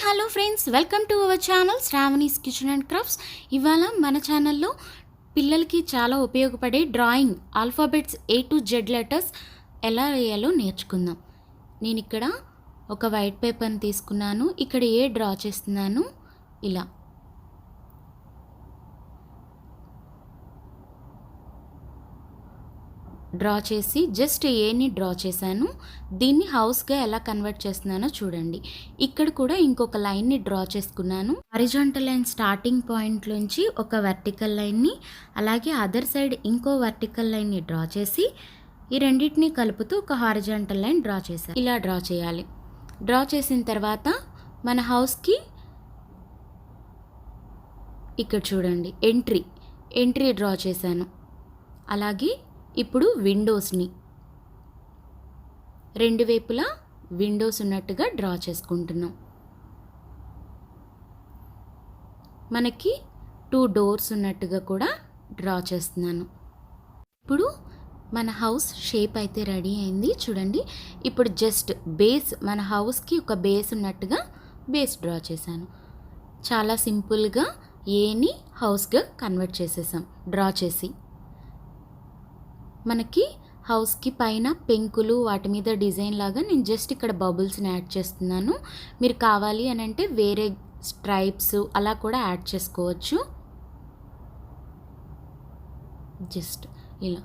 Hello friends, welcome to our channel Sravani's kitchen and crafts. ఇవాళ మన ఛానల్లో పిల్లలకి చాలా ఉపయోగపడే drawing alphabets A to Z letters ఎలా వేయాలో నేర్చుకుందాం. నేను ఇక్కడ ఒక వైట్ పేపర్ని తీసుకున్నాను. ఇక్కడ ఏ డ్రా చేస్తున్నాను. ఇలా డ్రా చేసి జస్ట్ ఏని డ్రా చేశాను. దీన్ని హౌస్గా ఎలా కన్వర్ట్ చేస్తున్నానో చూడండి. ఇక్కడ కూడా ఇంకొక లైన్ని డ్రా చేసుకున్నాను. హారిజాంటల్ లైన్ స్టార్టింగ్ పాయింట్ నుంచి ఒక వర్టికల్ లైన్ని, అలాగే అదర్ సైడ్ ఇంకో వర్టికల్ లైన్ని డ్రా చేసి ఈ రెండింటిని కలుపుతూ ఒక హారిజాంటల్ లైన్ డ్రా చేశాను. ఇలా డ్రా చేయాలి. డ్రా చేసిన తర్వాత మన హౌస్కి ఇక్కడ చూడండి ఎంట్రీ డ్రా చేశాను. అలాగే ఇప్పుడు విండోస్ని రెండు వైపులా విండోస్ ఉన్నట్టుగా డ్రా చేసుకుంటున్నాం. మనకి 2 డోర్స్ ఉన్నట్టుగా కూడా డ్రా చేస్తున్నాను. ఇప్పుడు మన హౌస్ షేప్ అయితే రెడీ అయింది చూడండి. ఇప్పుడు జస్ట్ బేస్, మన హౌస్కి ఒక బేస్ ఉన్నట్టుగా బేస్ డ్రా చేశాను. చాలా సింపుల్గా ఏని హౌస్గా కన్వర్ట్ చేసేసాం డ్రా చేసి. మనకి హౌస్కి పైన పెంకులు వాటి మీద డిజైన్ లాగా నేను జస్ట్ ఇక్కడ బబుల్స్ని యాడ్ చేస్తున్నాను. మీరు కావాలి అని అంటే వేరే స్ట్రైప్స్ అలా కూడా యాడ్ చేసుకోవచ్చు. జస్ట్ ఇలా.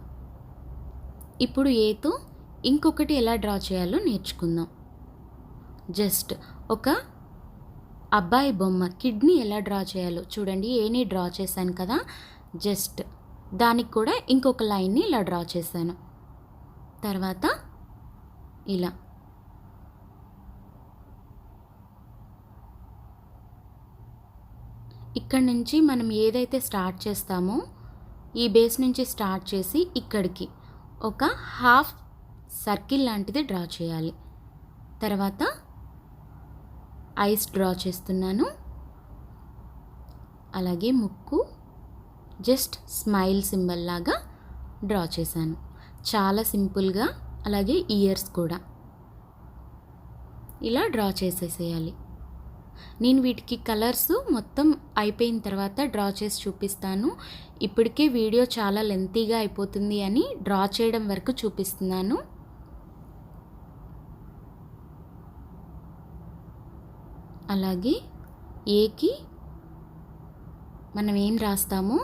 ఇప్పుడు ఏతో ఇంకొకటి ఎలా డ్రా చేయాలో నేర్చుకుందాం. జస్ట్ ఒక అబ్బాయి బొమ్మ కిడ్నీ ఎలా డ్రా చేయాలో చూడండి. ఏని డ్రా చేశాను కదా, జస్ట్ దానికి కూడా ఇంకొక లైన్ని ఇలా డ్రా చేశాను. తర్వాత ఇలా ఇక్కడ నుంచి మనం ఏదైతే స్టార్ట్ చేస్తామో ఈ బేస్ నుంచి స్టార్ట్ చేసి ఇక్కడికి ఒక హాఫ్ సర్కిల్ లాంటిది డ్రా చేయాలి. తర్వాత ఐస్ డ్రా చేస్తున్నాను. అలాగే ముక్కు జస్ట్ స్మైల్ సింబల్ లాగా డ్రా చేశాను. చాలా సింపుల్గా. అలాగే ఇయర్స్ కూడా ఇలా డ్రా చేసేసేయాలి. నేను వీటికి కలర్స్ మొత్తం అయిపోయిన తర్వాత డ్రా చేసి చూపిస్తాను. ఇప్పటికే వీడియో చాలా లెంతీగా అయిపోతుంది అని డ్రా చేయడం వరకు చూపిస్తున్నాను. అలాగే ఏకి మనం ఏం రాస్తామో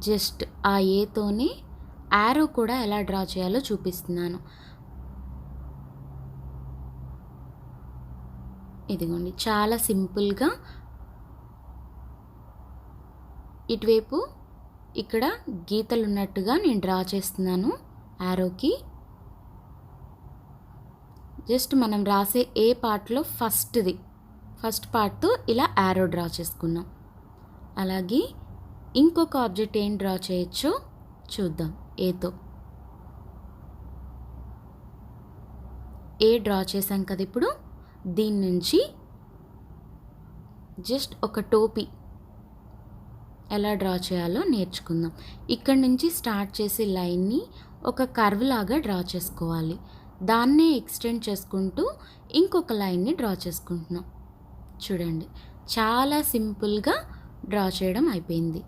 జస్ట్ ఆ ఏతోనే యారో కూడా ఎలా డ్రా చేయాలో చూపిస్తున్నాను. ఇదిగోండి, చాలా సింపుల్గా ఇటువైపు ఇక్కడ గీతలు ఉన్నట్టుగా నేను డ్రా చేస్తున్నాను యారోకి. జస్ట్ మనం రాసే ఏ పార్ట్లో ఫస్ట్ పార్ట్తో ఇలా యారో డ్రా చేసుకున్నాం. అలాగే ఇంకొక ఆబ్జెక్ట్ ఏం డ్రా చేయొచ్చో చూద్దాం. ఏతో ఏ డ్రా చేసాం కదా. ఇప్పుడు దీని నుంచి జస్ట్ ఒక టోపీ ఎలా డ్రా చేయాలో నేర్చుకుందాం. ఇక్కడ నుంచి స్టార్ట్ చేసే లైన్ని ఒక కర్వ్ లాగా డ్రా చేసుకోవాలి. దాన్నే ఎక్స్టెండ్ చేసుకుంటూ ఇంకొక లైన్ని డ్రా చేసుకుంటున్నాం. చూడండి, చాలా సింపుల్గా డ్రా చేయడం అయిపోయింది.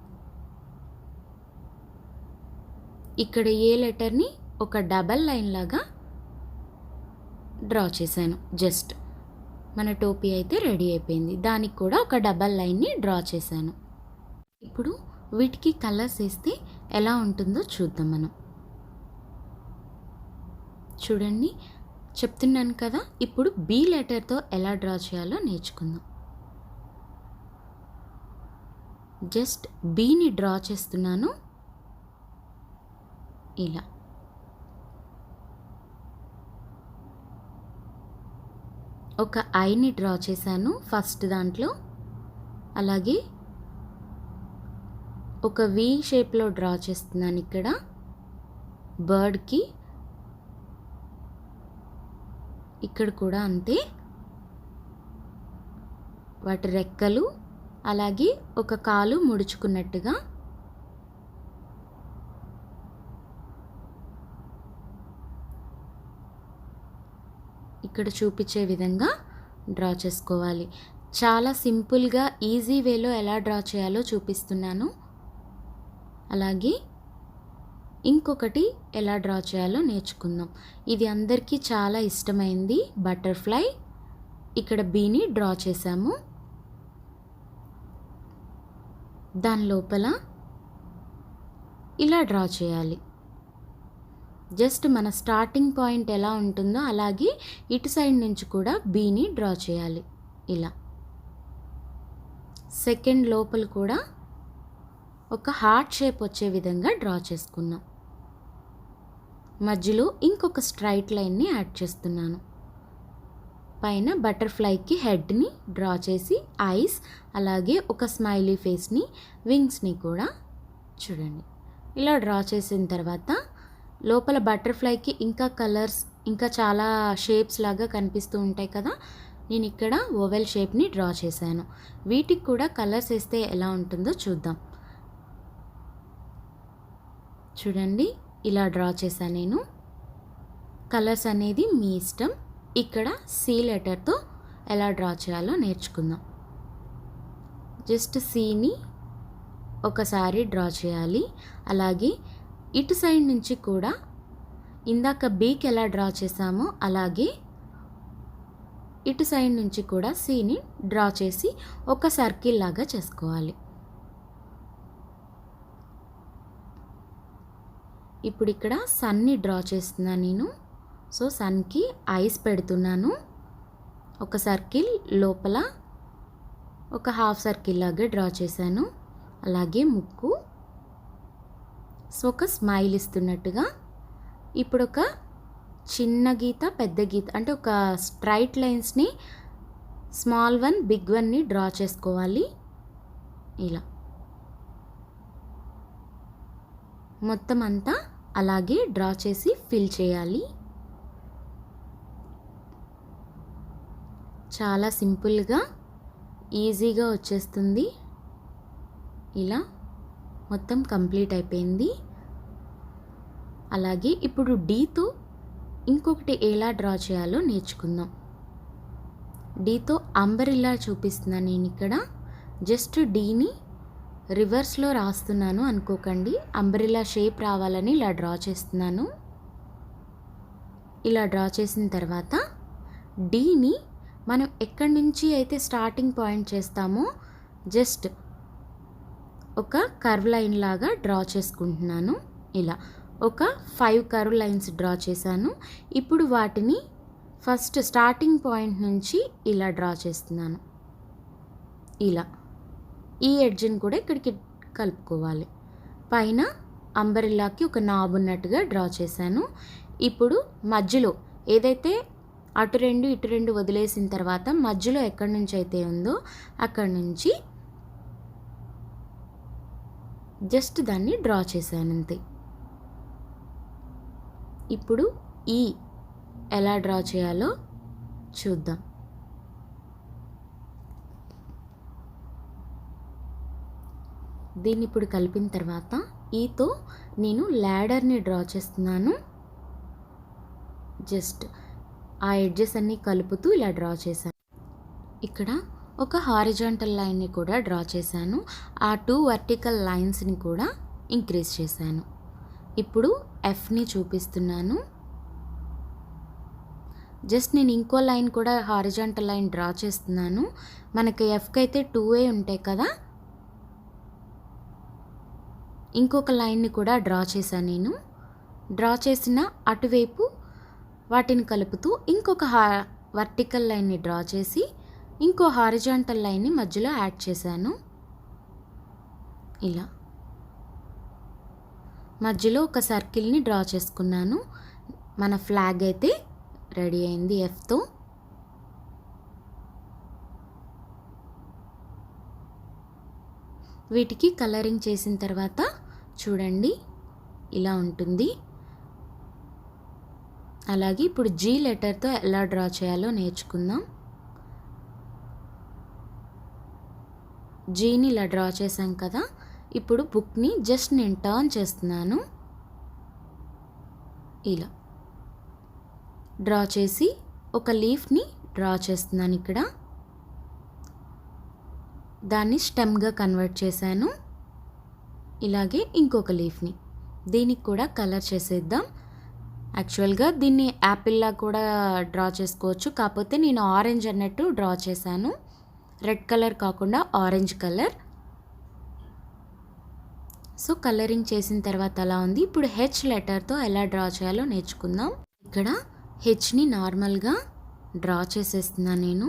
ఇక్కడ ఏ లెటర్ని ఒక డబల్ లైన్ లాగా డ్రా చేశాను. జస్ట్ మన టోపీ అయితే రెడీ అయిపోయింది. దానికి కూడా ఒక డబల్ లైన్ని డ్రా చేశాను. ఇప్పుడు వీటికి కలర్స్ వేస్తే ఎలా ఉంటుందో చూద్దాం మనం. చూడండి, చెప్తున్నాను కదా. ఇప్పుడు బి లెటర్తో ఎలా డ్రా చేయాలో నేర్చుకుందాం. జస్ట్ బీని డ్రా చేస్తున్నాను. ఇలా ఒక ఐని డ్రా చేశాను ఫస్ట్ దాంట్లో. అలాగే ఒక వి షేప్లో డ్రా చేస్తున్నాను ఇక్కడ బర్డ్కి. ఇక్కడ కూడా అంతే, వాటి రెక్కలు అలాగే ఒక కాలు ముడుచుకున్నట్టుగా ఇక్కడ చూపించే విధంగా డ్రా చేసుకోవాలి. చాలా సింపుల్గా ఈజీ వేలో ఎలా డ్రా చేయాలో చూపిస్తున్నాను. అలాగే ఇంకొకటి ఎలా డ్రా చేయాలో నేర్చుకుందాం. ఇది అందరికీ చాలా ఇష్టమైంది బటర్ఫ్లై. ఇక్కడ బీని డ్రా చేసాము. దాని లోపల ఇలా డ్రా చేయాలి. జస్ట్ మన స్టార్టింగ్ పాయింట్ ఎలా ఉంటుందో అలాగే ఇటు సైడ్ నుంచి కూడా బీని డ్రా చేయాలి. ఇలా సెకండ్ లోపల కూడా ఒక హార్ట్ షేప్ వచ్చే విధంగా డ్రా చేసుకున్నాం. మధ్యలో ఇంకొక స్ట్రైట్ లైన్ని యాడ్ చేస్తున్నాను. పైన బటర్ఫ్లైకి హెడ్ని డ్రా చేసి ఐస్, అలాగే ఒక స్మైలీ ఫేస్ని, వింగ్స్ని కూడా చూడండి. ఇలా డ్రా చేసిన తర్వాత లోపల బటర్ఫ్లైకి ఇంకా కలర్స్, ఇంకా చాలా షేప్స్ లాగా కనిపిస్తూ ఉంటాయి కదా, నేను ఇక్కడ ఓవెల్ షేప్ని డ్రా చేశాను. వీటికి కూడా కలర్స్ వేస్తే ఎలా ఉంటుందో చూద్దాం. చూడండి, ఇలా డ్రా చేశాను నేను. కలర్స్ అనేది మీ ఇష్టం. ఇక్కడ సి లెటర్తో ఎలా డ్రా చేయాలో నేర్చుకుందాం. జస్ట్ సిని ఒకసారి డ్రా చేయాలి. అలాగే ఇటు సైడ్ నుంచి కూడా ఇందాక బీకి ఎలా డ్రా చేసామో అలాగే ఇటు సైడ్ నుంచి కూడా సిని డ్రా చేసి ఒక సర్కిల్ లాగా చేసుకోవాలి. ఇప్పుడు ఇక్కడ సన్ని డ్రా చేస్తున్నాను నేను. సో సన్కి ఐస్ పెడుతున్నాను. ఒక సర్కిల్ లోపల ఒక హాఫ్ సర్కిల్ లాగా డ్రా చేశాను. అలాగే ముక్కు, సో ఒక స్మైల్ ఇస్తున్నట్టుగా. ఇప్పుడు ఒక చిన్న గీత, పెద్ద గీత, అంటే ఒక స్ట్రైట్ లైన్స్ని స్మాల్ వన్, బిగ్ వన్ని డ్రా చేసుకోవాలి. ఇలా మొత్తం అంతా అలాగే డ్రా చేసి ఫిల్ చేయాలి. చాలా సింపుల్గా ఈజీగా వచ్చేస్తుంది. ఇలా మొత్తం కంప్లీట్ అయిపోయింది. అలాగే ఇప్పుడు డీతో ఇంకొకటి ఎలా డ్రా చేయాలో నేర్చుకుందాం. డీతో అంబరిల్లా చూపిస్తున్నాను నేను ఇక్కడ. జస్ట్ డీని రివర్స్లో రాస్తున్నాను అనుకోకండి. అంబ్రెల్లా షేప్ రావాలని ఇలా డ్రా చేస్తున్నాను. ఇలా డ్రా చేసిన తర్వాత డీని మనం ఎక్కడి నుంచి అయితే స్టార్టింగ్ పాయింట్ చేస్తామో జస్ట్ ఒక కర్వ్ లైన్ లాగా డ్రా చేసుకుంటున్నాను. ఇలా ఒక 5 కర్వ్ లైన్స్ డ్రా చేశాను. ఇప్పుడు వాటిని ఫస్ట్ స్టార్టింగ్ పాయింట్ నుంచి ఇలా డ్రా చేస్తున్నాను. ఇలా ఈ ఎడ్జ్ని కూడా ఇక్కడికి కలుపుకోవాలి. పైన అంబరిల్లాకి ఒక నాబ్ ఉన్నట్టుగా డ్రా చేశాను. ఇప్పుడు మధ్యలో ఏదైతే అటు 2 ఇటు 2 వదిలేసిన తర్వాత మధ్యలో ఎక్కడి నుంచి అయితే ఉందో అక్కడి నుంచి జస్ట్ దాన్ని డ్రా చేశాను అంతే. ఇప్పుడు ఈ ఎలా డ్రా చేయాలో చూద్దాం. దీన్ని ఇప్పుడు కలిపిన తర్వాత ఈతో నేను ల్యాడర్ని డ్రా చేస్తున్నాను. జస్ట్ ఆ ఎడ్జెస్ అన్నీ కలుపుతూ ఇలా డ్రా చేశాను. ఇక్కడ ఒక హారిజాంటల్ లైన్ని కూడా డ్రా చేశాను. ఆ 2 వర్టికల్ లైన్స్ని కూడా ఇంక్రీజ్ చేశాను. ఇప్పుడు ఎఫ్ని చూపిస్తున్నాను. జస్ట్ నేను ఇంకో లైన్ కూడా హారిజాంటల్ లైన్ డ్రా చేస్తున్నాను. మనకి ఎఫ్కి అయితే 2A ఉంటాయి కదా, ఇంకొక లైన్ని కూడా డ్రా చేశాను నేను. డ్రా చేసిన అటువైపు వాటిని కలుపుతూ ఇంకొక వర్టికల్ లైన్ని డ్రా చేసి ఇంకో హారిజాంటల్ లైన్ని మధ్యలో యాడ్ చేశాను. ఇలా మధ్యలో ఒక సర్కిల్ని డ్రా చేసుకున్నాను. మన ఫ్లాగ్ అయితే రెడీ అయింది ఎఫ్తో. వీటికి కలరింగ్ చేసిన తర్వాత చూడండి ఇలా ఉంటుంది. అలాగే ఇప్పుడు జీ లెటర్తో ఎలా డ్రా చేయాలో నేర్చుకుందాం. జీని ఇలా డ్రా చేశాం కదా, ఇప్పుడు బుక్ని జస్ట్ నేను టర్న్ చేస్తున్నాను. ఇలా డ్రా చేసి ఒక లీఫ్ని డ్రా చేస్తున్నాను ఇక్కడ. దాన్ని స్టెమ్గా కన్వర్ట్ చేశాను. ఇలాగే ఇంకొక లీఫ్ని, దీనికి కూడా కలర్ చేసేద్దాం. యాక్చువల్గా దీన్ని యాపిల్లా కూడా డ్రా చేసుకోవచ్చు, కాకపోతే నేను ఆరెంజ్ అన్నట్టు డ్రా చేశాను. రెడ్ కలర్ కాకుండా ఆరెంజ్ కలర్. సో కలరింగ్ చేసిన తర్వాత అలా ఉంది. ఇప్పుడు హెచ్ లెటర్తో ఎలా డ్రా చేయాలో నేర్చుకుందాం. ఇక్కడ హెచ్ని నార్మల్గా డ్రా చేసేస్తున్నాను నేను.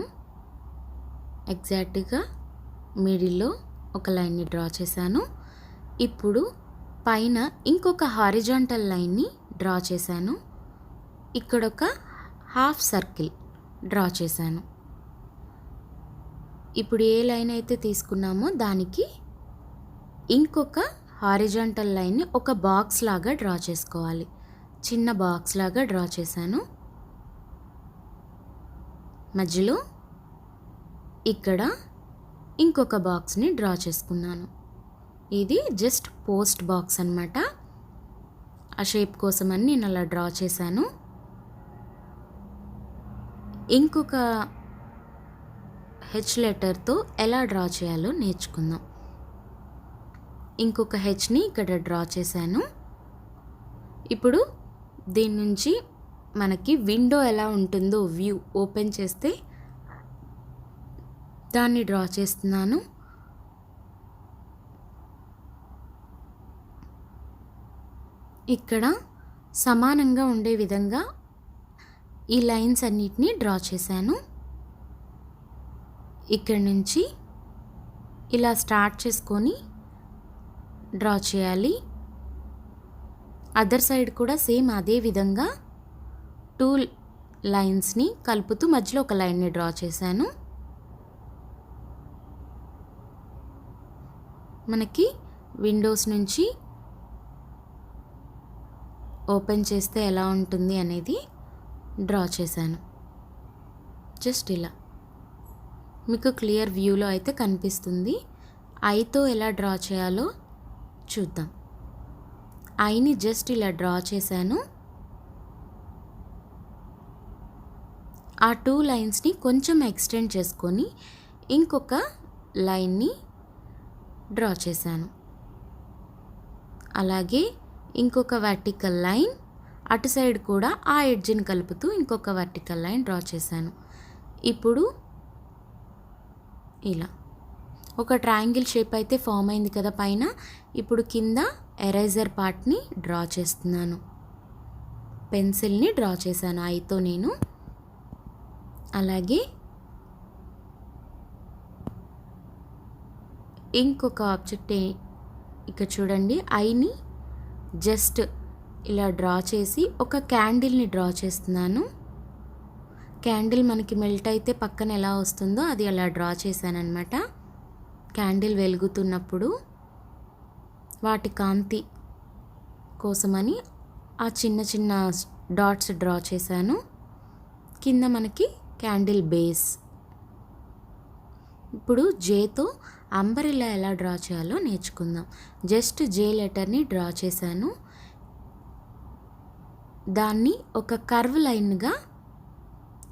ఎగ్జాక్ట్గా మిడిల్లో ఒక లైన్ని డ్రా చేశాను. ఇప్పుడు పైన ఇంకొక హారిజాంటల్ లైన్ని డ్రా చేశాను. ఇక్కడ ఒక హాఫ్ సర్కిల్ డ్రా చేశాను. ఇప్పుడు ఏ లైన్ అయితే తీసుకున్నామో దానికి ఇంకొక హారిజాంటల్ లైన్ని ఒక బాక్స్ లాగా డ్రా చేసుకోవాలి. చిన్న బాక్స్ లాగా డ్రా చేశాను. మధ్యలో ఇక్కడ ఇంకొక బాక్స్ని డ్రా చేసుకున్నాను. ఇది జస్ట్ పోస్ట్ బాక్స్ అన్నమాట. ఆ షేప్ కోసమని నేను అలా డ్రా చేశాను. ఇంకొక హెచ్ లెటర్తో ఎలా డ్రా చేయాలో నేర్చుకుందాం. ఇంకొక హెచ్ని ఇక్కడ డ్రా చేశాను. ఇప్పుడు దీని నుంచి మనకి విండో ఎలా ఉంటుందో వ్యూ ఓపెన్ చేస్తే దాన్ని డ్రా చేస్తున్నాను. ఇక్కడ సమానంగా ఉండే విధంగా ఈ లైన్స్ అన్నిటినీ డ్రా చేశాను. ఇక్కడ నుంచి ఇలా స్టార్ట్ చేసుకొని డ్రా చేయాలి. అదర్ సైడ్ కూడా సేమ్ అదే విధంగా 2 లైన్స్ని కలుపుతూ మధ్యలో ఒక లైన్ని డ్రా చేశాను. మనకి విండోస్ నుంచి ఓపెన్ చేస్తే ఎలా ఉంటుంది అనేది డ్రా చేశాను. జస్ట్ ఇలా మీకు క్లియర్ వ్యూలో అయితే కనిపిస్తుంది. ఐతో ఎలా డ్రా చేయాలో చూద్దాం. ఐని జస్ట్ ఇలా డ్రా చేశాను. ఆ 2 లైన్స్ని కొంచెం ఎక్స్టెండ్ చేసుకొని ఇంకొక లైన్ని డ్రా చేశాను. అలాగే ఇంకొక వర్టికల్ లైన్, అటు సైడ్ కూడా ఆ ఎడ్జ్ని కలుపుతూ ఇంకొక వర్టికల్ లైన్ డ్రా చేశాను. ఇప్పుడు ఇలా ఒక ట్రయాంగిల్ షేప్ అయితే ఫామ్ అయింది కదా పైన. ఇప్పుడు కింద ఎరేజర్ పార్ట్ని డ్రా చేస్తున్నాను. పెన్సిల్ని డ్రా చేశాను ఐతో నేను. అలాగే ఇంకొక ఆబ్జెక్ట్ ఇక్కడ చూడండి, ఐని జస్ట్ ఇలా డ్రా చేసి ఒక క్యాండిల్ని డ్రా చేస్తున్నాను. క్యాండిల్ మనకి మెల్ట్ అయితే పక్కన ఎలా వస్తుందో అది అలా డ్రా చేశానన్నమాట. క్యాండిల్ వెలుగుతున్నప్పుడు వాటి కాంతి కోసమని ఆ చిన్న చిన్న డాట్స్ డ్రా చేశాను. కింద మనకి క్యాండిల్ బేస్. ఇప్పుడు జేతో అంబరిల్లా ఎలా డ్రా చేయాలో నేర్చుకుందాం. జస్ట్ జే లెటర్ని డ్రా చేశాను. దాన్ని ఒక కర్వ్ లైన్గా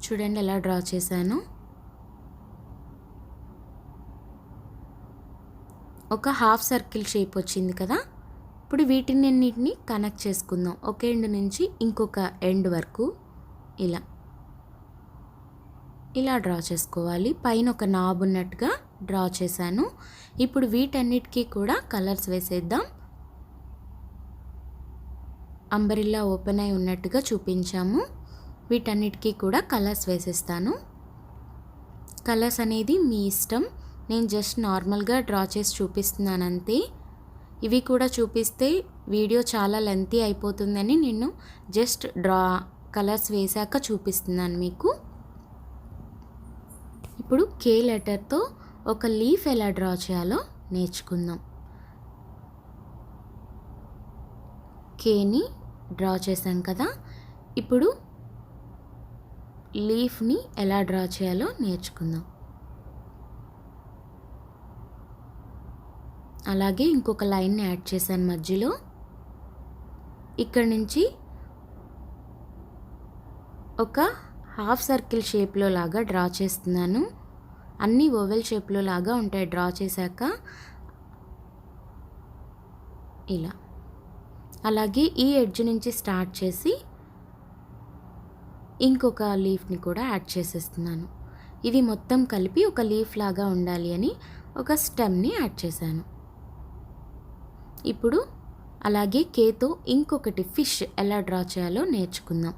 చూడండి ఎలా డ్రా చేశాను. ఒక హాఫ్ సర్కిల్ షేప్ వచ్చింది కదా. ఇప్పుడు వీటినన్నిటిని కనెక్ట్ చేసుకుందాం. ఒక ఎండ్ నుంచి ఇంకొక ఎండ్ వరకు ఇలా డ్రా చేసుకోవాలి. పైన ఒక నాబ్ ఉన్నట్టుగా డ్రా చేశాను. ఇప్పుడు వీటన్నిటికీ కూడా కలర్స్ వేసేద్దాం. అంబరిల్లా ఓపెన్ అయి ఉన్నట్టుగా చూపించాము. వీటన్నిటికీ కూడా కలర్స్ వేసేస్తాను. కలర్స్ అనేది మీ ఇష్టం. నేను జస్ట్ నార్మల్గా డ్రా చేసి చూపిస్తున్నాను అంతే. ఇవి కూడా చూపిస్తే వీడియో చాలా లెంతీ అయిపోతుందని నేను జస్ట్ కలర్స్ వేసాక చూపిస్తున్నాను మీకు. ఇప్పుడు కే లెటర్తో ఒక లీఫ్ ఎలా డ్రా చేయాలో నేర్చుకుందాం. కేని డ్రా చేశాం కదా. ఇప్పుడు లీఫ్ని ఎలా డ్రా చేయాలో నేర్చుకుందాం. అలాగే ఇంకొక లైన్ని యాడ్ చేశాను మధ్యలో. ఇక్కడ నుంచి ఒక హాఫ్ సర్కిల్ షేప్లో లాగా డ్రా చేస్తున్నాను. అన్నీ ఓవెల్ షేప్లో లాగా ఉంటాయి డ్రా చేశాక. ఇలా అలాగే ఈ ఎడ్జ్ నుంచి స్టార్ట్ చేసి ఇంకొక లీఫ్ని కూడా యాడ్ చేసేస్తున్నాను. ఇది మొత్తం కలిపి ఒక లీఫ్ లాగా ఉండాలి అని ఒక స్టెమ్ని యాడ్ చేశాను. ఇప్పుడు అలాగే కేతో ఇంకొకటి ఫిష్ ఎలా డ్రా చేయాలో నేర్చుకుందాం.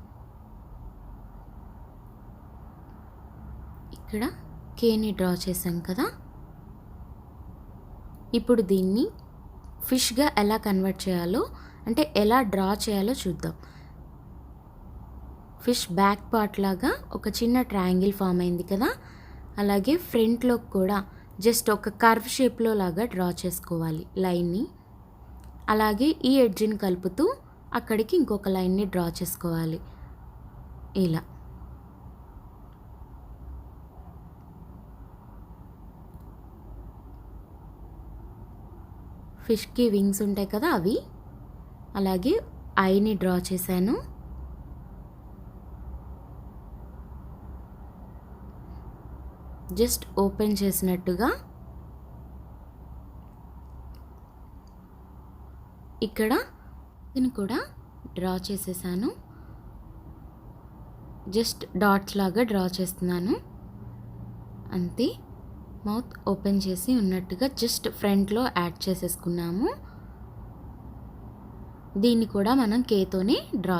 ఇక్కడ కేని డ్రా చేశాం కదా, ఇప్పుడు దీన్ని ఫిష్గా ఎలా కన్వర్ట్ చేయాలో అంటే ఎలా డ్రా చేయాలో చూద్దాం. ఫిష్ బ్యాక్ పార్ట్ లాగా ఒక చిన్న ట్రయాంగిల్ ఫామ్ అయింది కదా, అలాగే ఫ్రంట్లో కూడా జస్ట్ ఒక కర్వ్ షేప్లో లాగా డ్రా చేసుకోవాలి లైన్ని. అలాగే ఈ ఎడ్జ్ని కలుపుతూ అక్కడికి ఇంకొక లైన్ని డ్రా చేసుకోవాలి. ఇలా ఫిష్కి వింగ్స్ ఉంటాయి కదా అవి, అలాగే ఐని డ్రా చేశాను. జస్ట్ ఓపెన్ చేసినట్టుగా ఇక్కడ దీన్ని కూడా డ్రా చేసేసాను. జస్ట్ డాట్స్ లాగా డ్రా చేస్తున్నాను అంతే. మౌత్ ఓపెన్ చేసి ఉన్నట్టుగా జస్ట్ ఫ్రంట్లో యాడ్ చేసేసుకున్నాము. దీన్ని కూడా మనం కేతోనే డ్రా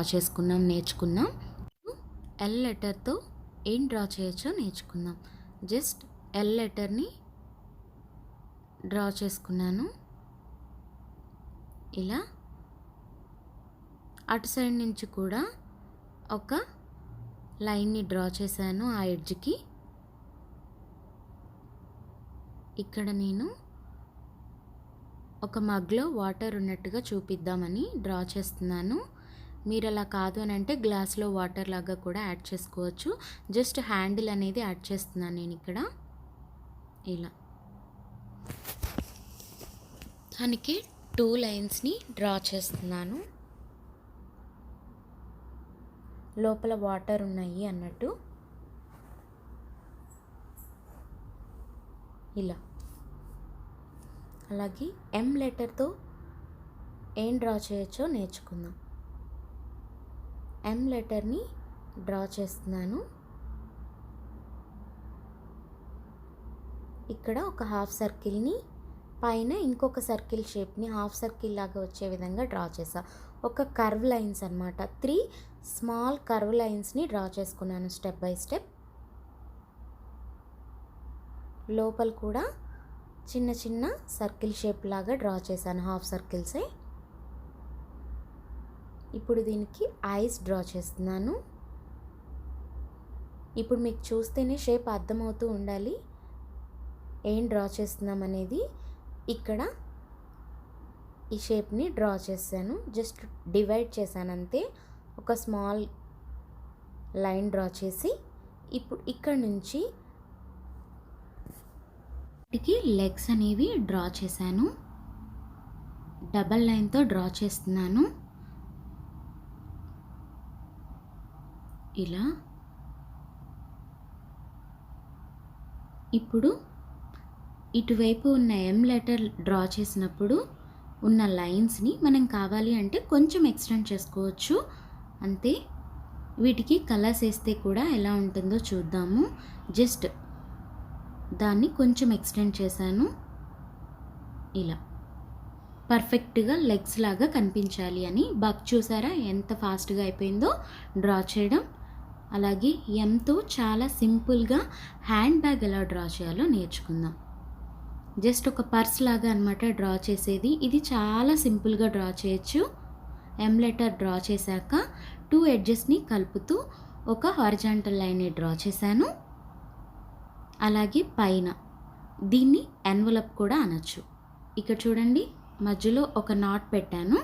నేర్చుకున్నాం. ఎల్ లెటర్తో ఏం డ్రా చేయొచ్చో నేర్చుకుందాం. జస్ట్ ఎల్ లెటర్ని డ్రా చేసుకున్నాను. ఇలా అటు సైడ్ నుంచి కూడా ఒక లైన్ని డ్రా చేశాను ఆ ఎడ్జ్కి. ఇక్కడ నేను ఒక మగ్లో వాటర్ ఉన్నట్టుగా చూపిద్దామని డ్రా చేస్తున్నాను. మీరు అలా కాదు అని అంటే గ్లాస్లో వాటర్ లాగా కూడా యాడ్ చేసుకోవచ్చు. జస్ట్ హ్యాండిల్ అనేది యాడ్ చేస్తున్నాను నేను ఇక్కడ. ఇలా దానికి 2 లైన్స్ని డ్రా చేస్తున్నాను. లోపల వాటర్ ఉన్నాయి అన్నట్టు. ఇలా అలాగే ఎం లెటర్తో ఏం డ్రా చేయొచ్చో నేర్చుకుందాం. ఎం లెటర్ని డ్రా చేస్తున్నాను. ఇక్కడ ఒక హాఫ్ సర్కిల్ని పైన ఇంకొక సర్కిల్ షేప్ని హాఫ్ సర్కిల్ లాగా వచ్చే విధంగా డ్రా చేసా. ఒక కర్వ్ లైన్స్ అన్నమాట. 3 స్మాల్ కర్వ్ లైన్స్ని డ్రా చేసుకున్నాను స్టెప్ బై స్టెప్. లోపల కూడా చిన్న చిన్న సర్కిల్ షేప్ లాగా డ్రా చేశాను, హాఫ్ సర్కిల్సే. ఇప్పుడు దీనికి ఐస్ డ్రా చేస్తున్నాను. ఇప్పుడు మీకు చూస్తేనే షేప్ అర్థమవుతూ ఉండాలి ఏం డ్రా చేస్తున్నాం అనేది. ఇక్కడ ఈ షేప్ని డ్రా చేశాను, జస్ట్ డివైడ్ చేశాను అంతే. ఒక స్మాల్ లైన్ డ్రా చేసి ఇప్పుడు ఇక్కడ నుంచి వీటికి లెగ్స్ అనేవి డ్రా చేశాను. డబల్ లైన్తో డ్రా చేస్తున్నాను. ఇలా ఇప్పుడు ఇటువైపు ఉన్న ఎం లెటర్ డ్రా చేసినప్పుడు ఉన్న లైన్స్ని మనం కావాలి అంటే కొంచెం ఎక్స్టెండ్ చేసుకోవచ్చు అంతే. వీటికి కలర్స్ వేస్తే కూడా ఎలా ఉంటుందో చూద్దాము. జస్ట్ దాన్ని కొంచెం ఎక్స్టెండ్ చేశాను. ఇలా పర్ఫెక్ట్గా లెగ్స్ లాగా కనిపించాలి అని. బగ్ చూసారా ఎంత ఫాస్ట్గా అయిపోయిందో డ్రా చేయడం. అలాగే ఎంతో చాలా సింపుల్గా హ్యాండ్ బ్యాగ్ ఎలా డ్రా చేయాలో నేర్చుకుందాం. జస్ట్ ఒక పర్స్ లాగా అనమాట డ్రా చేసేది. ఇది చాలా సింపుల్గా డ్రా చేయొచ్చు. ఎం లెటర్ డ్రా చేశాక 2 ఎడ్జెస్ని కలుపుతూ ఒక హారిజాంటల్ లైన్ని డ్రా చేశాను. అలాగే పైన దీన్ని ఎన్వలప్ కూడా అనొచ్చు. ఇక్కడ చూడండి మధ్యలో ఒక నాట్ పెట్టాను.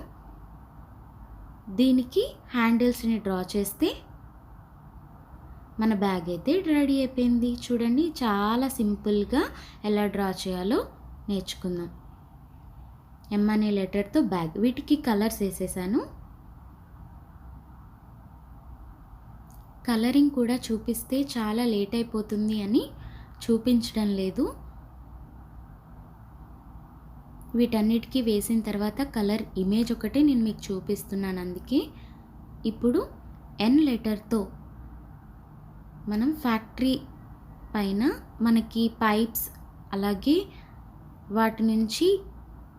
దీనికి హ్యాండిల్స్ని డ్రా చేస్తే మన బ్యాగ్ అయితే రెడీ అయిపోయింది. చూడండి చాలా సింపుల్గా ఎలా డ్రా చేయాలో నేర్చుకుందాం. ఎం అనే లెటర్తో బ్యాగ్. వీటికి కలర్స్ వేసేసాను. కలరింగ్ కూడా చూపిస్తే చాలా లేట్ అయిపోతుంది అని చూపించడం లేదు. వీటన్నిటికీ వేసిన తర్వాత కలర్ ఇమేజ్ ఒకటే నేను మీకు చూపిస్తున్నాను. అందుకే ఇప్పుడు ఎన్ లెటర్తో మనం ఫ్యాక్టరీ పైన మనకి పైప్స్ అలాగే వాటి నుంచి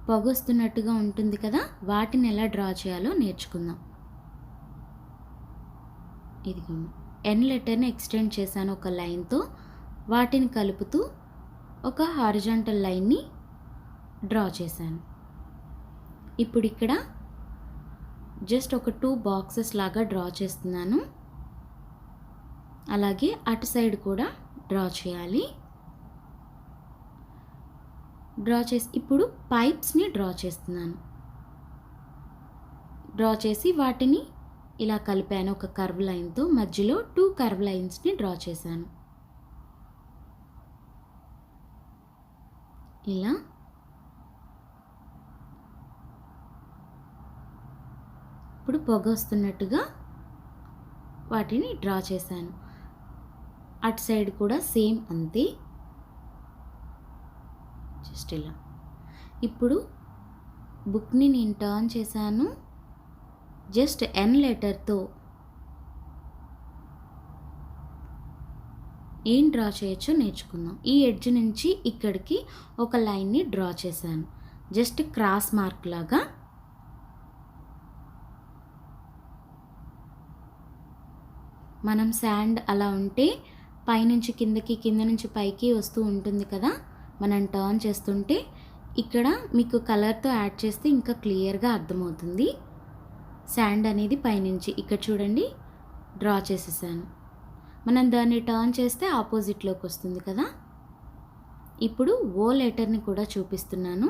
పొగొస్తున్నట్టుగా ఉంటుంది కదా, వాటిని ఎలా డ్రా చేయాలో నేర్చుకుందాం. ఇదిగో ఎన్ లెటర్ని ఎక్స్టెండ్ చేశాను ఒక లైన్తో. వాటిని కలుపుతూ ఒక హారిజాంటల్ లైన్ని డ్రా చేశాను. ఇప్పుడు ఇక్కడ జస్ట్ ఒక 2 బాక్సెస్ లాగా డ్రా చేస్తున్నాను. అలాగే అటు సైడ్ కూడా డ్రా చేయాలి. డ్రా చేసి ఇప్పుడు పైప్స్ని డ్రా చేస్తున్నాను. డ్రా చేసి వాటిని ఇలా కలిపాను ఒక కర్వ్ లైన్తో. మధ్యలో 2 కర్వ్ లైన్స్ని డ్రా చేశాను. ఇలా ఇప్పుడు పొగ వస్తున్నట్టుగా వాటిని డ్రా చేశాను. అటు సైడ్ కూడా సేమ్ అంతే. జస్ట్ ఇలా. ఇప్పుడు బుక్ని నేను టర్న్ చేశాను. జస్ట్ ఎన్ లెటర్తో ఏం డ్రా చేయొచ్చో నేర్చుకుందాం. ఈ ఎడ్జ్ నుంచి ఇక్కడికి ఒక లైన్ని డ్రా చేశాను. జస్ట్ క్రాస్ మార్క్ లాగా. మనం శాండ్ అలా ఉంటే పైనుంచి కిందకి, కింద నుంచి పైకి వస్తూ ఉంటుంది కదా, మనం టర్న్ చేస్తుంటే ఇక్కడ మీకు కలర్తో యాడ్ చేస్తే ఇంకా క్లియర్గా అర్థమవుతుంది. శాండ్ అనేది పైనుంచి ఇక్కడ చూడండి డ్రా చేసేసాను. మనం దాన్ని టర్న్ చేస్తే ఆపోజిట్లోకి వస్తుంది కదా. ఇప్పుడు ఓ లెటర్ని కూడా చూపిస్తున్నాను.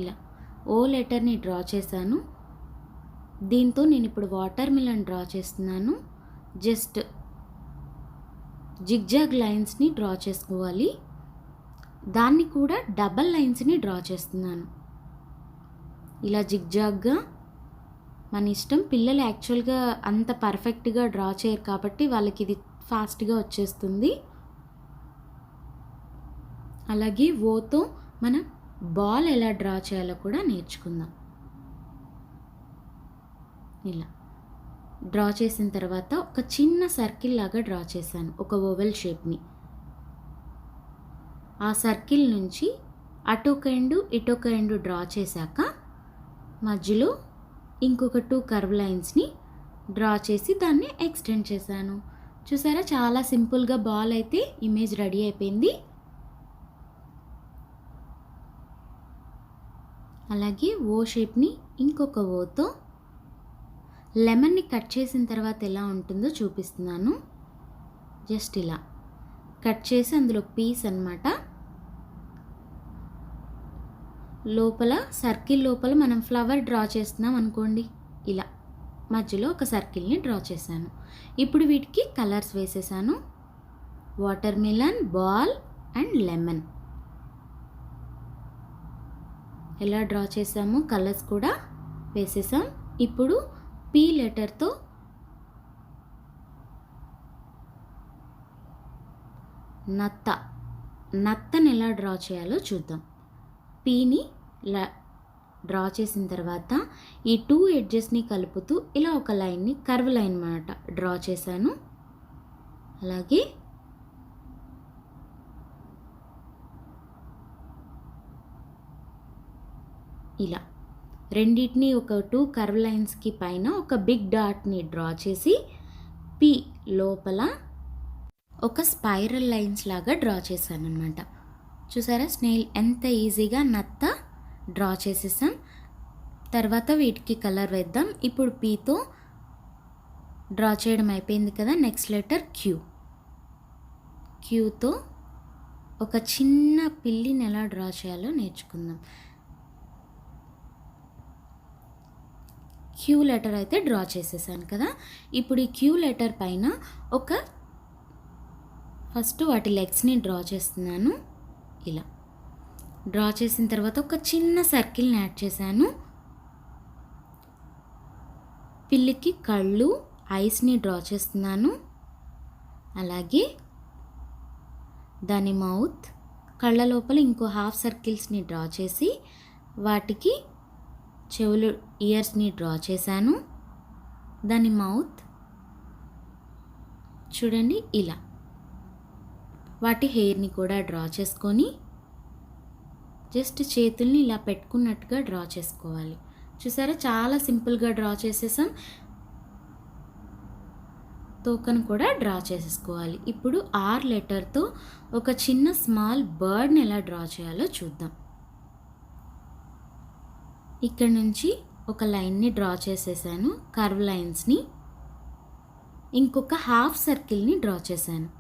ఇలా ఓ లెటర్ని డ్రా చేశాను. దీంతో నేను ఇప్పుడు వాటర్ మిలన్ డ్రా చేస్తున్నాను. జస్ట్ జిగ్జాగ్ లైన్స్ని డ్రా చేసుకోవాలి. దాన్ని కూడా డబల్ లైన్స్ని డ్రా చేస్తున్నాను. ఇలా జిగ్జాగ్గా మన ఇష్టం. పిల్లలు యాక్చువల్గా అంత పర్ఫెక్ట్గా డ్రా చేయరు కాబట్టి వాళ్ళకి ఇది ఫాస్ట్గా వచ్చేస్తుంది. అలాగే ఓతో మనం బాల్ ఎలా డ్రా చేయాలో కూడా నేర్చుకుందాం. ఇలా డ్రా చేసిన తర్వాత ఒక చిన్న సర్కిల్ లాగా డ్రా చేశాను, ఒక ఓవెల్ షేప్ని. ఆ సర్కిల్ నుంచి అటొక ఎండు ఇటొక ఎండు డ్రా చేశాక మధ్యలో ఇంకొక 2 కర్వ్ లైన్స్ని డ్రా చేసి దాన్ని ఎక్స్టెండ్ చేశాను. చూసారా, చాలా సింపుల్గా బాల్ అయితే ఇమేజ్ రెడీ అయిపోయింది. అలాగే ఓ షేప్ని ఇంకొక ఓతో లెమన్ని కట్ చేసిన తర్వాత ఎలా ఉంటుందో చూపిస్తున్నాను. జస్ట్ ఇలా కట్ చేసి అందులో పీస్ అన్నమాట. లోపల సర్కిల్ లోపల మనం ఫ్లవర్ డ్రా చేస్తున్నాం అనుకోండి, ఇలా మధ్యలో ఒక సర్కిల్ని డ్రా చేశాను. ఇప్పుడు వీటికి కలర్స్ వేసేసాను. Water melon, ball and lemon ఎలా డ్రా చేసాము, కలర్స్ కూడా వేసేసాం. ఇప్పుడు పీ లెటర్తో నత్తని ఎలా డ్రా చేయాలో చూద్దాం. పీని డ్రా చేసిన తర్వాత ఈ 2 ఎడ్జెస్ని కలుపుతూ ఇలా ఒక లైన్ని, కర్వ్ లైన్ అన్నమాట, డ్రా చేశాను. అలాగే ఇలా రెండింటిని ఒక 2 కర్వ్ లైన్స్కి పైన ఒక బిగ్ డాట్ని డ్రా చేసి పీ లోపల ఒక స్పైరల్ లైన్స్ లాగా డ్రా చేశాను అనమాట. చూసారా, స్నేల్ ఎంత ఈజీగా నత్త డ్రా చేసేసాం. తర్వాత వీటికి కలర్ వేద్దాం. ఇప్పుడు పీతో డ్రా చేయడం అయిపోయింది కదా. నెక్స్ట్ లెటర్ క్యూతో ఒక చిన్న పిల్లిని ఎలా డ్రా చేయాలో నేర్చుకుందాం. క్యూ లెటర్ అయితే డ్రా చేసేసాను కదా. ఇప్పుడు ఈ క్యూ లెటర్ పైన ఫస్ట్ వాటి లెగ్స్ని డ్రా చేస్తున్నాను. ఇలా డ్రా చేసిన తర్వాత ఒక చిన్న సర్కిల్ని యాడ్ చేశాను. పిల్లికి కళ్ళు, ఐస్ని డ్రా చేస్తున్నాను. అలాగే దాని మౌత్, కళ్ళ లోపల ఇంకో హాఫ్ సర్కిల్స్ని డ్రా చేసి వాటికి చెవులు, ఇయర్స్ని డ్రా చేశాను. దాని మౌత్ చూడండి ఇలా. వాటి హెయిర్ని కూడా డ్రా చేసుకొని జస్ట్ చేతుల్ని ఇలా పెట్టుకున్నట్టుగా డ్రా చేసుకోవాలి. చూసారా, చాలా సింపుల్గా డ్రా చేసేసాం. తోకను కూడా డ్రా చేసేసుకోవాలి. ఇప్పుడు ఆర్ లెటర్తో ఒక చిన్న స్మాల్ బర్డ్ని ఎలా డ్రా చేయాలో చూద్దాం. ఇక్కడ నుంచి ఒక లైన్ని డ్రా చేసేసాను, కర్వ్ లైన్స్ని. ఇంకొక హాఫ్ సర్కిల్ని డ్రా చేశాను.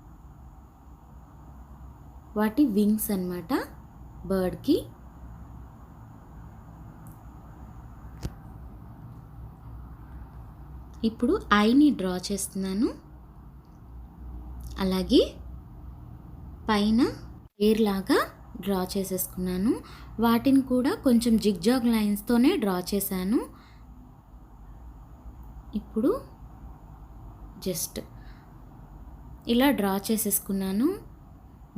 వాటి వింగ్స్ అన్నమాట బర్డ్కి. ఇప్పుడు ఐని డ్రా చేస్తున్నాను. అలాగే పైన ఎయిర్ లాగా డ్రా చేసేసుకున్నాను. వాటిని కూడా కొంచెం జిగ్జాగ్ లైన్స్తోనే డ్రా చేశాను. ఇప్పుడు జస్ట్ ఇలా డ్రా చేసేసుకున్నాను.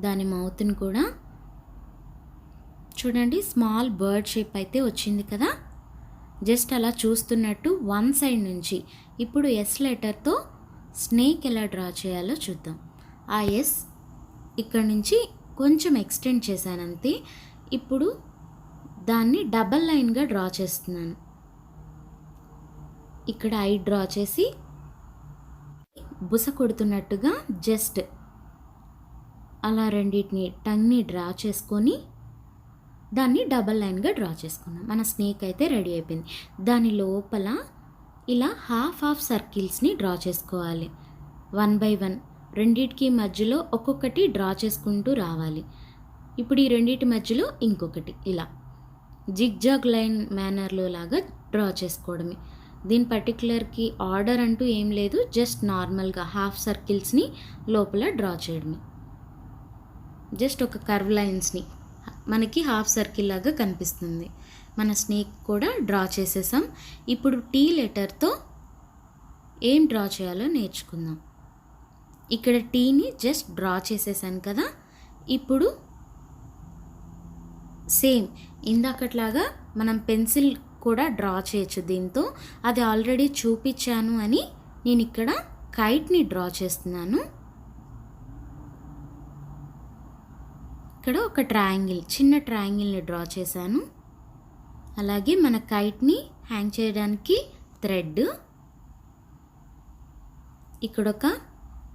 దాని మౌత్ని కూడా చూడండి, స్మాల్ బర్డ్ షేప్ అయితే వచ్చింది కదా. జస్ట్ అలా చూస్తున్నట్టు వన్ సైడ్ నుంచి ఇప్పుడు ఎస్ లెటర్తో స్నేక్ ఎలా డ్రా చేయాలో చూద్దాం. ఆ ఎస్ ఇక్కడ నుంచి కొంచెం ఎక్స్టెండ్ చేశాను అంతే. ఇప్పుడు దాన్ని డబల్ లైన్గా డ్రా చేస్తున్నాను. ఇక్కడ ఐ డ్రా చేసి బుస కొడుతున్నట్టుగా జస్ట్ అలా రెండింటిని టంగ్ని డ్రా చేసుకొని దాన్ని డబల్ లైన్గా డ్రా చేసుకున్నాం. మన స్నేక్ అయితే రెడీ అయిపోయింది. దాని లోపల ఇలా హాఫ్ సర్కిల్స్ని డ్రా చేసుకోవాలి. 1 by 1 రెండిటికి మధ్యలో ఒక్కొక్కటి డ్రా చేసుకుంటూ రావాలి. ఇప్పుడు ఈ రెండింటి మధ్యలో ఇంకొకటి ఇలా జిగ్జాగ్ లైన్ మేనర్లో లాగా డ్రా చేసుకోవడమే. దీని పర్టికులర్కి ఆర్డర్ అంటూ ఏం లేదు, జస్ట్ నార్మల్గా హాఫ్ సర్కిల్స్ని లోపల డ్రా చేయడమే. జస్ట్ ఒక కర్వ్ లైన్స్ని మనకి హాఫ్ సర్కిల్ లాగా కనిపిస్తుంది. మన స్నేక్ కూడా డ్రా చేసేసాం. ఇప్పుడు టీ లెటర్తో ఏం డ్రా చేయాలో నేర్చుకుందాం. ఇక్కడ టీని జస్ట్ డ్రా చేసేసాను కదా. ఇప్పుడు సేమ్ ఇందాకట్లాగా మనం పెన్సిల్ కూడా డ్రా చేయొచ్చు దీంతో. అది ఆల్రెడీ చూపించాను అని నేను ఇక్కడ కైట్ని డ్రా చేస్తున్నాను. ఇక్కడ ఒక ట్రయాంగిల్, చిన్న ట్రయాంగిల్ని డ్రా చేశాను. అలాగే మన కైట్ని హ్యాంగ్ చేయడానికి థ్రెడ్, ఇక్కడ ఒక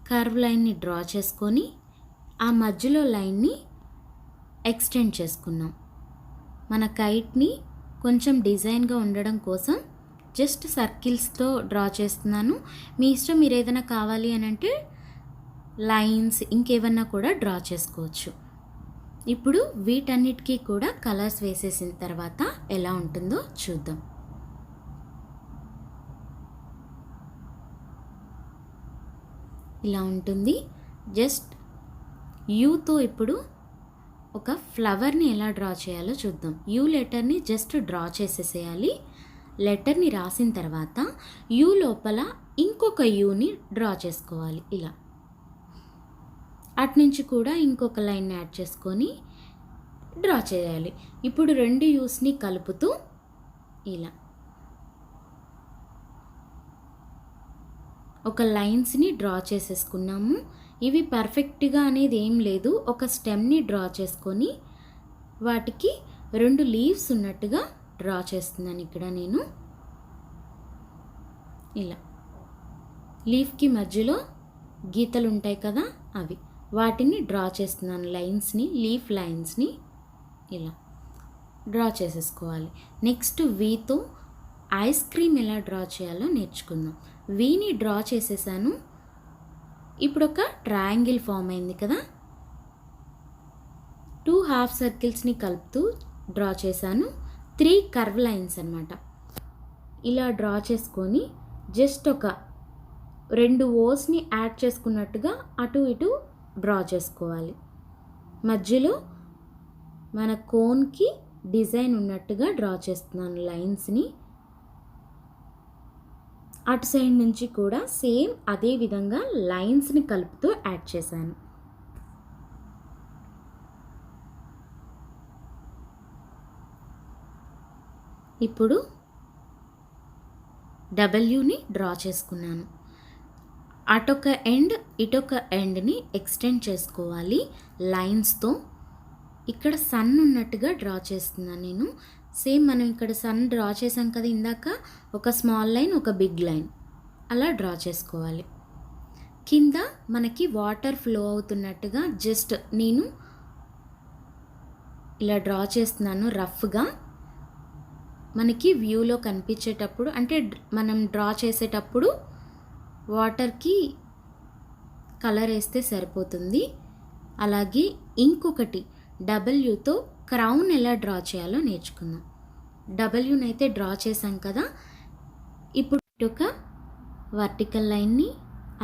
కర్వ్ లైన్ని డ్రా చేసుకొని ఆ మధ్యలో లైన్ని ఎక్స్టెండ్ చేసుకున్నాం. మన కైట్ని కొంచెం డిజైన్గా ఉండడం కోసం జస్ట్ సర్కిల్స్తో డ్రా చేస్తున్నాను. మీ ఇష్టం, మీరు ఏదైనా కావాలి అని అంటే లైన్స్ ఇంకేమన్నా కూడా డ్రా చేసుకోవచ్చు. ఇప్పుడు వీటన్నిటికీ కూడా కలర్స్ వేసేసిన తర్వాత ఎలా ఉంటుందో చూద్దాం. ఇలా ఉంటుంది. జస్ట్ యూతో ఇప్పుడు ఒక ఫ్లవర్ని ఎలా డ్రా చేయాలో చూద్దాం. యూ లెటర్ని జస్ట్ డ్రా చేసేసేయాలి. లెటర్ని రాసిన తర్వాత యూ లోపల ఇంకొక యూని డ్రా చేసుకోవాలి. ఇలా అట్నుంచి కూడా ఇంకొక లైన్ యాడ్ చేసుకొని డ్రా చేయాలి. ఇప్పుడు రెండు యూస్ని కలుపుతూ ఇలా ఒక లైన్స్ని డ్రా చేసేసుకున్నాము. ఇవి పర్ఫెక్ట్గా అనేది ఏం లేదు. ఒక స్టెమ్ని డ్రా చేసుకొని వాటికి 2 లీవ్స్ ఉన్నట్టుగా డ్రా చేస్తున్నాను. ఇక్కడ నేను ఇలా లీఫ్కి మధ్యలో గీతలు ఉంటాయి కదా, అవి వాటిని డ్రా చేస్తున్నాను. లైన్స్ని, లీఫ్ లైన్స్ని ఇలా డ్రా చేసేసుకోవాలి. నెక్స్ట్ వీతో ఐస్ క్రీమ్ ఎలా డ్రా చేయాలో నేర్చుకుందాం. వీని డ్రా చేసేసాను. ఇప్పుడు ఒక ట్రయాంగిల్ ఫామ్ అయింది కదా. 2 హాఫ్ సర్కిల్స్ని కలుపుతూ డ్రా చేశాను. 3 కర్వ్ లైన్స్ అన్నమాట. ఇలా డ్రా చేసుకొని జస్ట్ ఒక 2 ఓస్ని యాడ్ చేసుకున్నట్టుగా అటు ఇటు డ్రా చేసుకోవాలి. మధ్యలో మన కోన్కి డిజైన్ ఉన్నట్టుగా డ్రా చేస్తున్నాను లైన్స్ని. అటు సైడ్ నుంచి కూడా సేమ్ అదే విధంగా లైన్స్ని కలుపుతూ యాడ్ చేశాను. ఇప్పుడు డబ్ల్యూని డ్రా చేసుకున్నాను. అటొక ఎండ్ ఇటొక ఎండ్ని ఎక్స్టెండ్ చేసుకోవాలి లైన్స్తో. ఇక్కడ సన్ ఉన్నట్టుగా డ్రా చేస్తున్నాను నేను. సేమ్ మనం ఇక్కడ సన్ డ్రా చేసాం కదా ఇందాక, ఒక స్మాల్ లైన్ ఒక బిగ్ లైన్ అలా డ్రా చేసుకోవాలి. కింద మనకి వాటర్ ఫ్లో అవుతున్నట్టుగా జస్ట్ నేను ఇలా డ్రా చేస్తున్నాను రఫ్గా. మనకి వ్యూలో కనిపించేటప్పుడు, అంటే మనం డ్రా చేసేటప్పుడు వాటర్కి కలర్ వేస్తే సరిపోతుంది. అలాగే ఇంకొకటి డబ్ల్యూతో క్రౌన్ ఎలా డ్రా చేయాలో నేర్చుకుందాం. డబ్ల్యూని అయితే డ్రా చేసాం కదా, ఇప్పుడు ఒక వర్టికల్ లైన్ని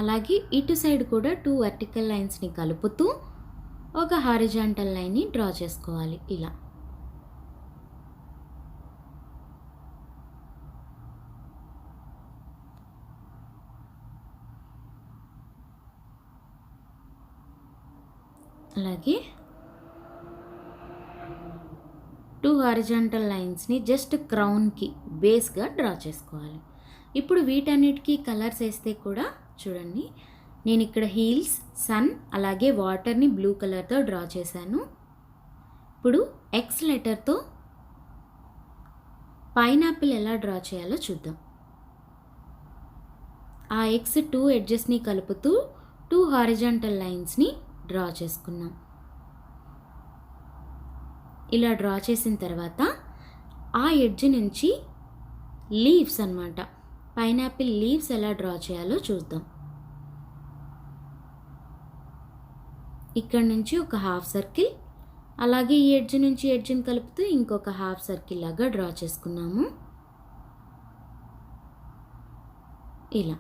అలాగే ఇటు సైడ్ కూడా 2 వర్టికల్ లైన్స్ని కలుపుతూ ఒక హారిజాంటల్ లైన్ని డ్రా చేసుకోవాలి ఇలా. అలాగే 2 హారిజాంటల్ లైన్స్ని జస్ట్ క్రౌన్కి బేస్గా డ్రా చేసుకోవాలి. ఇప్పుడు వీటన్నిటికీ కలర్స్ వేస్తే కూడా చూడండి, నేను ఇక్కడ హీల్స్, సన్ అలాగే వాటర్ని బ్లూ కలర్తో డ్రా చేశాను. ఇప్పుడు ఎక్స్ లెటర్తో పైనాపిల్ ఎలా డ్రా చేయాలో చూద్దాం. ఆ ఎక్స్ 2 ఎడ్జెస్ని కలుపుతూ 2 హారిజాంటల్ లైన్స్ని డ్రా చేసుకున్నాం. ఇలా డ్రా చేసిన తర్వాత ఆ ఎడ్జ్ నుంచి లీవ్స్ అన్నమాట, పైనాపిల్ లీవ్స్ ఎలా డ్రా చేయాలో చూద్దాం. ఇక్కడ నుంచి ఒక హాఫ్ సర్కిల్, అలాగే ఈ ఎడ్జ్ నుంచి ఎడ్జ్ని కలుపుతూ ఇంకొక హాఫ్ సర్కిల్ లాగా డ్రా చేసుకున్నాము. ఇలా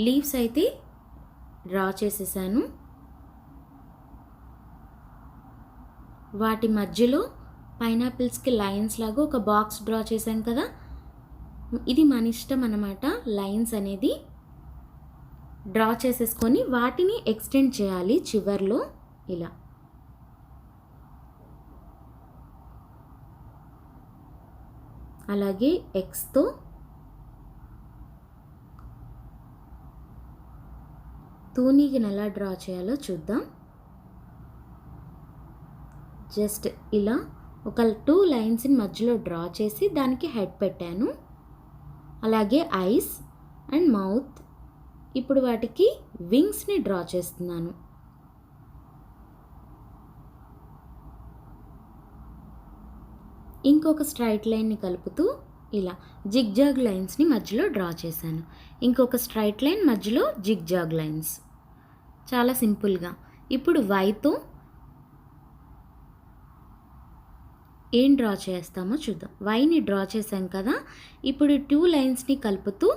లీవ్స్ అయితే డ్రా చేసేసాను. వాటి మధ్యలో పైనాపిల్స్కి లైన్స్ లాగా ఒక బాక్స్ డ్రా చేశాను కదా, ఇది మన ఇష్టం అన్నమాట. లైన్స్ అనేది డ్రా చేసేసుకొని వాటిని ఎక్స్టెండ్ చేయాలి చివర్లో ఇలా. అలాగే ఎక్స్తో తూనీగిని ఎలా డ్రా చేయాలో చూద్దాం. జస్ట్ ఇలా ఒక 2 లైన్స్ని మధ్యలో డ్రా చేసి దానికి హెడ్ పెట్టాను. అలాగే ఐస్ అండ్ మౌత్. ఇప్పుడు వాటికి వింగ్స్ని డ్రా చేస్తున్నాను. ఇంకొక స్ట్రైట్ లైన్ని కలుపుతూ ఇలా జిగ్జాగ్ లైన్స్ని మధ్యలో డ్రా చేశాను. ఇంకొక స్ట్రైట్ లైన్ మధ్యలో జిగ్జాగ్ లైన్స్. చాలా సింపుల్గా. ఇప్పుడు వైతో ఏం డ్రా చేస్తామో చూద్దాం. వైని డ్రా చేసాం కదా, ఇప్పుడు 2 లైన్స్ని కలుపుతూ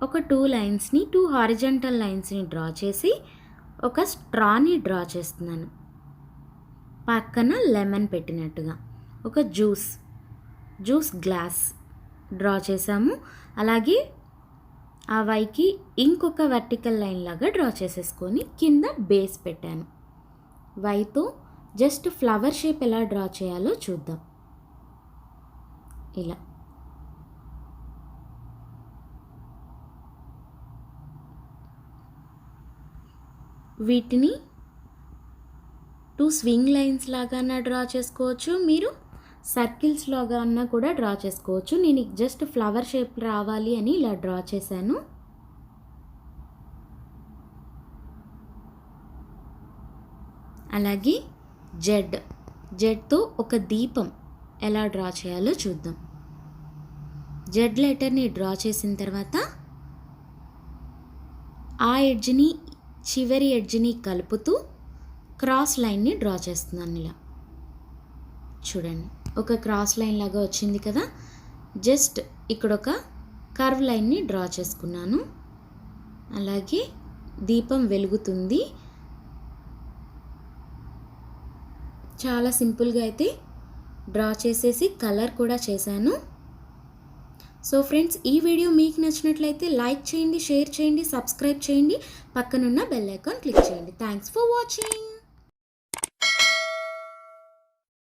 ఒక 2 లైన్స్ని 2 హారిజాంటల్ లైన్స్ని డ్రా చేసి ఒక స్ట్రాని డ్రా చేస్తున్నాను. పక్కన లెమన్ పెట్టినట్టుగా ఒక జ్యూస్ గ్లాస్ డ్రా చేసాము. అలాగే ఆ వైకి ఇంకొక వర్టికల్ లైన్ లాగా డ్రా చేసేసుకొని కింద బేస్ పెట్టాను. వైతో జస్ట్ ఫ్లవర్ షేప్ ఎలా డ్రా చేయాలో చూద్దాం. ఇలా వీటిని 2 స్వింగ్ లైన్స్ లాగా డ్రా చేసుకోవచ్చు, మీరు సర్కిల్స్ లాగా అన్నా కూడా డ్రా చేసుకోవచ్చు. నేను జస్ట్ ఫ్లవర్ షేప్ రావాలి అని ఇలా డ్రా చేశాను. అలాగే జెడ్తో ఒక దీపం ఎలా డ్రా చేయాలో చూద్దాం. జెడ్ లెటర్ని డ్రా చేసిన తర్వాత ఆ ఎడ్జ్ని చివరి ఎడ్జ్ని కలుపుతూ క్రాస్ లైన్ని డ్రా చేస్తున్నాను. ఇలా చూడండి, ఒక క్రాస్ లైన్ లాగా వచ్చింది కదా. జస్ట్ ఇక్కడ ఒక కర్వ్ లైన్ని డ్రా చేసుకున్నాను. అలాగే దీపం వెలుగుతుంది. చాలా సింపుల్గా అయితే డ్రా చేసేసి కలర్ కూడా చేశాను. సో ఫ్రెండ్స్, ఈ వీడియో మీకు నచ్చినట్లయితే లైక్ చేయండి, షేర్ చేయండి, సబ్స్క్రైబ్ చేయండి, పక్కనున్న బెల్ ఐకాన్ క్లిక్ చేయండి. Thanks for watching.